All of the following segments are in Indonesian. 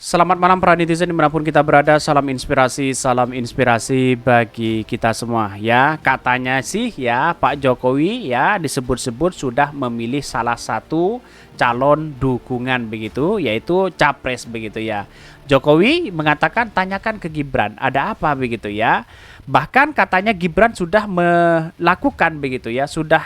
Selamat malam para netizen dimanapun kita berada. Salam inspirasi bagi kita semua ya. Katanya sih ya Pak Jokowi ya disebut-sebut sudah memilih salah satu calon dukungan begitu, yaitu capres begitu ya. Jokowi mengatakan tanyakan ke Gibran ada apa begitu ya. Bahkan katanya Gibran sudah melakukan begitu ya, sudah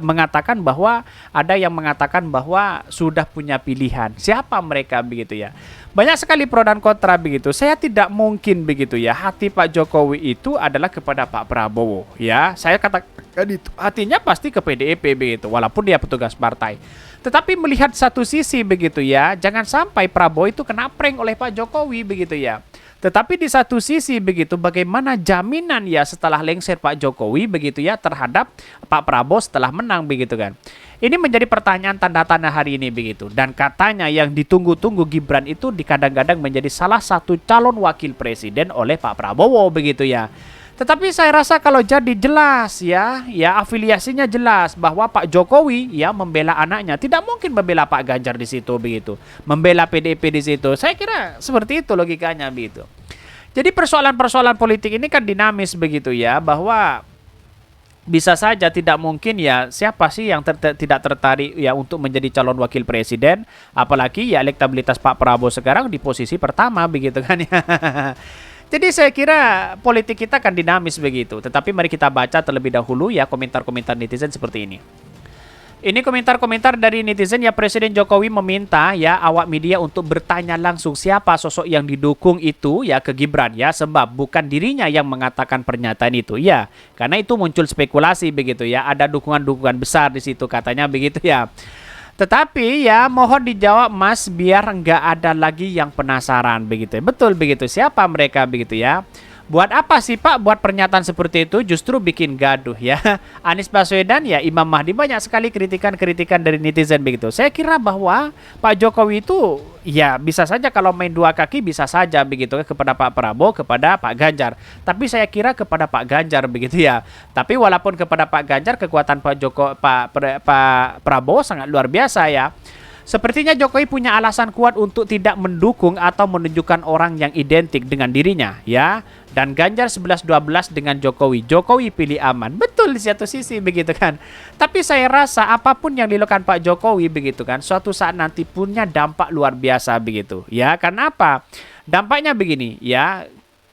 mengatakan bahwa ada yang mengatakan bahwa sudah punya pilihan. Siapa mereka begitu ya? Banyak sekali pro dan kontra begitu. Saya tidak mungkin begitu ya. Hati Pak Jokowi itu adalah kepada Pak Prabowo ya. Saya katakan itu. Hatinya pasti ke PDIP begitu, walaupun dia petugas partai. Tetapi melihat satu sisi begitu ya, jangan sampai Prabowo itu kena prank oleh Pak Jokowi begitu ya. Tetapi di satu sisi begitu, bagaimana jaminan ya setelah lengser Pak Jokowi begitu ya terhadap Pak Prabowo setelah menang begitu kan. Ini menjadi pertanyaan tanda tanya hari ini begitu. Dan katanya yang ditunggu-tunggu Gibran itu dikadang-kadang menjadi salah satu calon wakil presiden oleh Pak Prabowo begitu ya. Tetapi saya rasa kalau jadi jelas ya afiliasinya jelas bahwa Pak Jokowi ya membela anaknya, tidak mungkin membela Pak Ganjar di situ begitu, membela PDIP di situ. Saya kira seperti itu logikanya begitu. Jadi persoalan-persoalan politik ini kan dinamis begitu ya, bahwa bisa saja tidak mungkin ya siapa sih yang tidak tertarik ya untuk menjadi calon wakil presiden, apalagi ya elektabilitas Pak Prabowo sekarang di posisi pertama begitu kan ya. Jadi saya kira politik kita akan dinamis begitu. Tetapi mari kita baca terlebih dahulu ya komentar-komentar netizen seperti ini. Ini komentar-komentar dari netizen ya. Presiden Jokowi meminta ya awak media untuk bertanya langsung siapa sosok yang didukung itu ya ke Gibran ya. Sebab bukan dirinya yang mengatakan pernyataan itu ya. Karena itu muncul spekulasi begitu ya. Ada dukungan-dukungan besar di situ katanya begitu ya. Tetapi ya mohon dijawab Mas biar nggak ada lagi yang penasaran begitu. Betul begitu. Siapa mereka begitu ya? Buat apa sih Pak buat pernyataan seperti itu, justru bikin gaduh ya. Anies Baswedan ya Imam Mahdi, banyak sekali kritikan-kritikan dari netizen begitu. Saya kira bahwa Pak Jokowi itu ya bisa saja kalau main dua kaki bisa saja begitu kepada Pak Prabowo, kepada Pak Ganjar. Tapi saya kira kepada Pak Ganjar begitu ya. Tapi walaupun kepada Pak Ganjar kekuatan Pak Prabowo sangat luar biasa ya. Sepertinya Jokowi punya alasan kuat untuk tidak mendukung atau menunjukkan orang yang identik dengan dirinya ya. Dan Ganjar 11-12 dengan Jokowi. Jokowi pilih aman. Betul di satu sisi begitu kan. Tapi saya rasa apapun yang dilakukan Pak Jokowi begitu kan, suatu saat nanti punya dampak luar biasa begitu. Ya, karena apa? Dampaknya begini ya.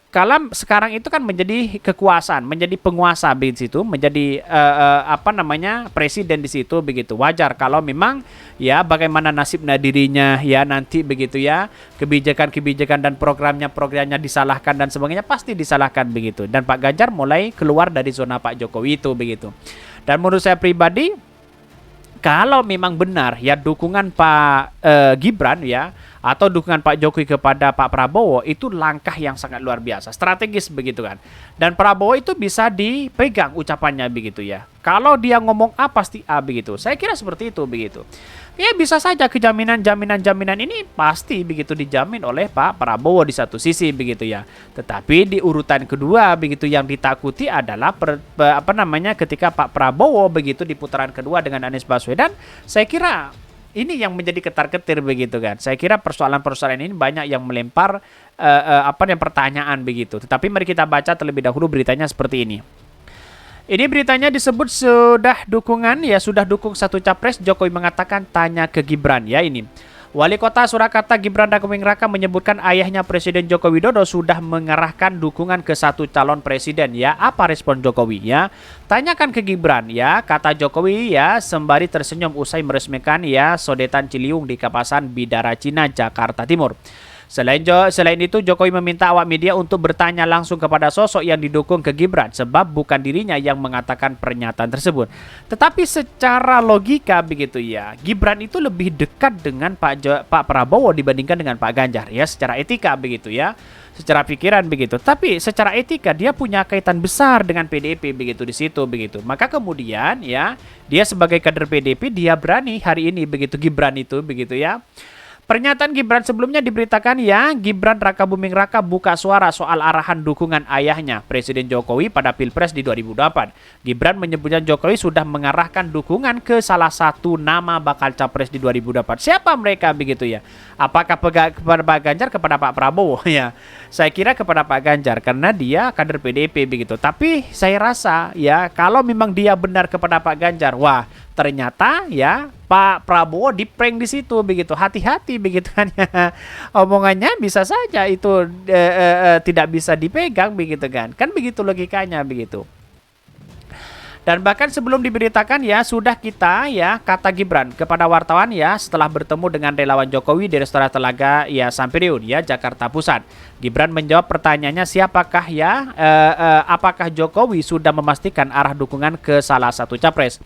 Kalau sekarang itu kan menjadi kekuasaan, menjadi penguasa di situ, menjadi presiden di situ begitu. Wajar kalau memang ya bagaimana nasibnya dirinya ya nanti begitu ya, kebijakan-kebijakan dan programnya disalahkan dan sebagainya pasti disalahkan begitu. Dan Pak Ganjar mulai keluar dari zona Pak Jokowi itu begitu. Dan menurut saya pribadi, kalau memang benar ya dukungan Pak Gibran ya atau dukungan Pak Jokowi kepada Pak Prabowo itu langkah yang sangat luar biasa, strategis begitu kan. Dan Prabowo itu bisa dipegang ucapannya begitu ya. Kalau dia ngomong A pasti A begitu. Saya kira seperti itu begitu. Ya bisa saja jaminan ini pasti begitu dijamin oleh Pak Prabowo di satu sisi begitu ya. Tetapi di urutan kedua begitu yang ditakuti adalah ketika Pak Prabowo begitu di putaran kedua dengan Anies Baswedan, saya kira ini yang menjadi ketar-ketir begitu kan. Saya kira persoalan-persoalan ini banyak yang melempar pertanyaan begitu. Tetapi mari kita baca terlebih dahulu beritanya seperti ini. Ini beritanya disebut sudah dukung satu capres. Jokowi mengatakan tanya ke Gibran ya ini. Wali Kota Surakarta Gibran Rakebuming Raka menyebutkan ayahnya Presiden Joko Widodo sudah mengerahkan dukungan ke satu calon presiden ya. Apa respon Jokowi ya? Tanyakan ke Gibran ya, kata Jokowi ya sembari tersenyum usai meresmikan ya sodetan Ciliwung di kawasan Bidara Cina, Jakarta Timur. Selain itu, Jokowi meminta awak media untuk bertanya langsung kepada sosok yang didukung ke Gibran, sebab bukan dirinya yang mengatakan pernyataan tersebut. Tetapi secara logika begitu ya, Gibran itu lebih dekat dengan Pak Prabowo dibandingkan dengan Pak Ganjar ya, secara etika begitu ya, secara pikiran begitu. Tapi secara etika dia punya kaitan besar dengan PDIP begitu di situ begitu. Maka kemudian ya, dia sebagai kader PDIP dia berani hari ini begitu Gibran itu begitu ya Pernyataan Gibran sebelumnya diberitakan ya, Gibran Rakabuming Raka buka suara soal arahan dukungan ayahnya, Presiden Jokowi pada Pilpres di 2008. Gibran menyebutnya Jokowi sudah mengarahkan dukungan ke salah satu nama bakal capres di 2008. Siapa mereka begitu ya? Apakah kepada Pak Ganjar, kepada Pak Prabowo ya? Saya kira kepada Pak Ganjar karena dia kader PDIP begitu. Tapi saya rasa ya kalau memang dia benar kepada Pak Ganjar, wah ternyata ya Pak Prabowo di prank di situ begitu. Hati-hati begitu kan ya. Omongannya bisa saja itu tidak bisa dipegang begitu kan. Kan begitu logikanya begitu. Dan bahkan sebelum diberitakan ya sudah kita ya kata Gibran kepada wartawan ya setelah bertemu dengan relawan Jokowi di restoran Telaga ya Sampiriun ya Jakarta Pusat. Gibran menjawab pertanyaannya siapakah ya apakah Jokowi sudah memastikan arah dukungan ke salah satu capres.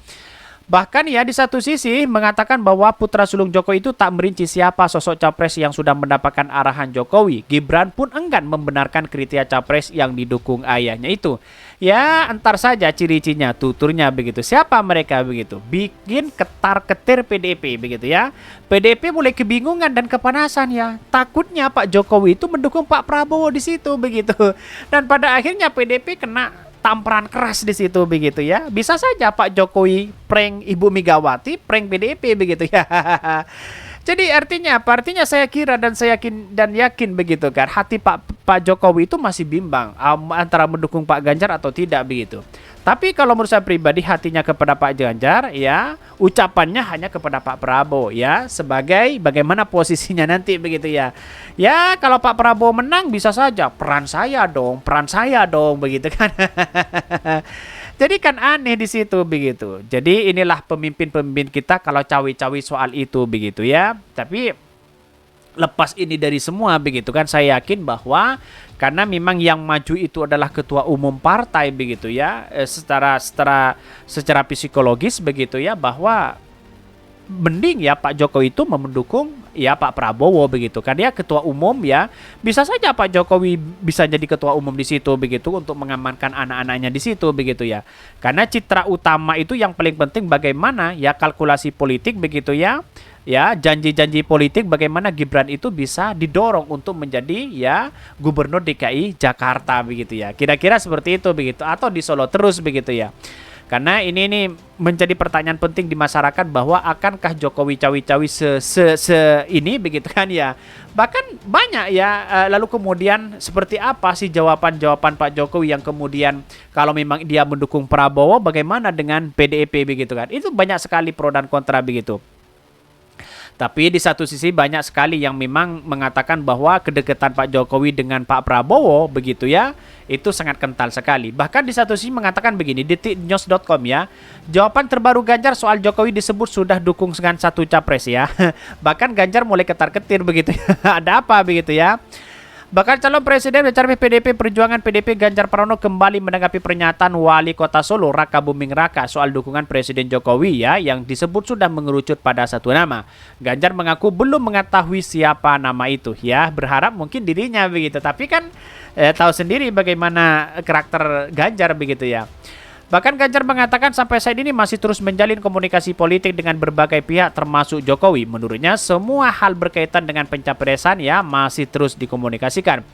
Bahkan ya di satu sisi mengatakan bahwa putra sulung Jokowi itu tak merinci siapa sosok capres yang sudah mendapatkan arahan Jokowi. Gibran pun enggan membenarkan kriteria capres yang didukung ayahnya itu. Ya entar saja ciri-cirinya, tuturnya begitu. Siapa mereka begitu? Bikin ketar-ketir PDIP begitu ya. PDIP mulai kebingungan dan kepanasan ya. Takutnya Pak Jokowi itu mendukung Pak Prabowo di situ begitu. Dan pada akhirnya PDIP kena tamparan keras di situ begitu ya. Bisa saja Pak Jokowi prank Ibu Megawati, prank PDIP begitu ya. Jadi artinya apa? Artinya saya kira dan saya yakin begitu kan. Hati Pak Jokowi itu masih bimbang antara mendukung Pak Ganjar atau tidak begitu. Tapi kalau menurut saya pribadi hatinya kepada Pak Ganjar ya, ucapannya hanya kepada Pak Prabowo ya, sebagai bagaimana posisinya nanti begitu ya. Ya kalau Pak Prabowo menang bisa saja peran saya dong begitu kan. Jadi kan aneh di situ begitu. Jadi inilah pemimpin-pemimpin kita kalau cawi-cawi soal itu begitu ya. Tapi lepas ini dari semua begitu kan, saya yakin bahwa karena memang yang maju itu adalah ketua umum partai begitu ya, secara psikologis begitu ya, bahwa mending ya Pak Jokowi itu mendukung ya Pak Prabowo begitu kan, dia ketua umum ya, bisa saja Pak Jokowi bisa jadi ketua umum di situ begitu untuk mengamankan anak-anaknya di situ begitu ya. Karena citra utama itu yang paling penting bagaimana ya kalkulasi politik begitu ya. Ya, janji-janji politik bagaimana Gibran itu bisa didorong untuk menjadi ya gubernur DKI Jakarta begitu ya. Kira-kira seperti itu begitu, atau di Solo terus begitu ya. Karena ini menjadi pertanyaan penting di masyarakat bahwa akankah Jokowi cawi-cawi ini begitu kan ya. Bahkan banyak ya lalu kemudian seperti apa sih jawaban-jawaban Pak Jokowi yang kemudian kalau memang dia mendukung Prabowo bagaimana dengan PDIP begitu kan. Itu banyak sekali pro dan kontra begitu. Tapi di satu sisi banyak sekali yang memang mengatakan bahwa kedekatan Pak Jokowi dengan Pak Prabowo begitu ya, itu sangat kental sekali. Bahkan di satu sisi mengatakan begini, detiknews.com ya, jawaban terbaru Ganjar soal Jokowi disebut sudah dukung dengan satu capres ya. Bahkan Ganjar mulai ketar-ketir begitu ya. Ada apa begitu ya. Bakal calon presiden dari PDIP Perjuangan PDIP Ganjar Pranowo kembali menanggapi pernyataan Wali Kota Solo Rakabuming Raka soal dukungan Presiden Jokowi ya yang disebut sudah mengerucut pada satu nama. Ganjar mengaku belum mengetahui siapa nama itu ya, berharap mungkin dirinya begitu. Tapi kan tahu sendiri bagaimana karakter Ganjar begitu ya. Bahkan Ganjar mengatakan sampai saat ini masih terus menjalin komunikasi politik dengan berbagai pihak termasuk Jokowi. Menurutnya semua hal berkaitan dengan pencapresan ya masih terus dikomunikasikan.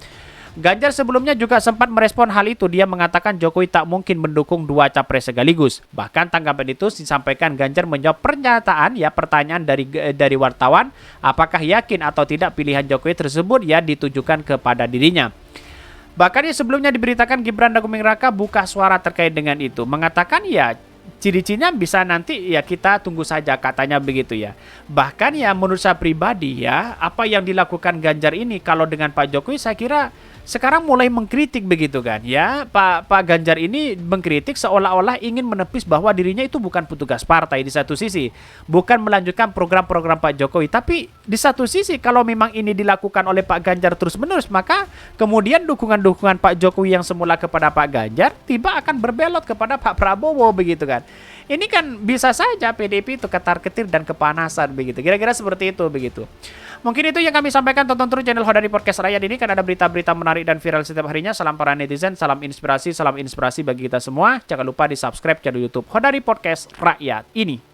Ganjar sebelumnya juga sempat merespon hal itu. Dia mengatakan Jokowi tak mungkin mendukung dua capres sekaligus. Bahkan tanggapan itu disampaikan Ganjar menjawab pertanyaan dari wartawan apakah yakin atau tidak pilihan Jokowi tersebut ya ditujukan kepada dirinya. Bahkan sebelumnya diberitakan Gibran Rakabuming Raka buka suara terkait dengan itu. Mengatakan ya ciri-cirinya bisa nanti ya kita tunggu saja katanya begitu ya. Bahkan ya menurut saya pribadi ya apa yang dilakukan Ganjar ini kalau dengan Pak Jokowi saya kira sekarang mulai mengkritik begitu kan ya. Pak Ganjar ini mengkritik seolah-olah ingin menepis bahwa dirinya itu bukan petugas partai di satu sisi, bukan melanjutkan program-program Pak Jokowi. Tapi di satu sisi kalau memang ini dilakukan oleh Pak Ganjar terus-menerus, maka kemudian dukungan-dukungan Pak Jokowi yang semula kepada Pak Ganjar tiba akan berbelot kepada Pak Prabowo begitu kan. Ini kan bisa saja PDIP itu ketar-ketir dan kepanasan begitu. Kira-kira seperti itu begitu. Mungkin itu yang kami sampaikan. Tonton terus channel Hodari Podcast Rakyat ini kan ada berita-berita menarik dan viral setiap harinya. Salam para netizen, salam inspirasi bagi kita semua. Jangan lupa di subscribe channel YouTube Hodari Podcast Rakyat ini.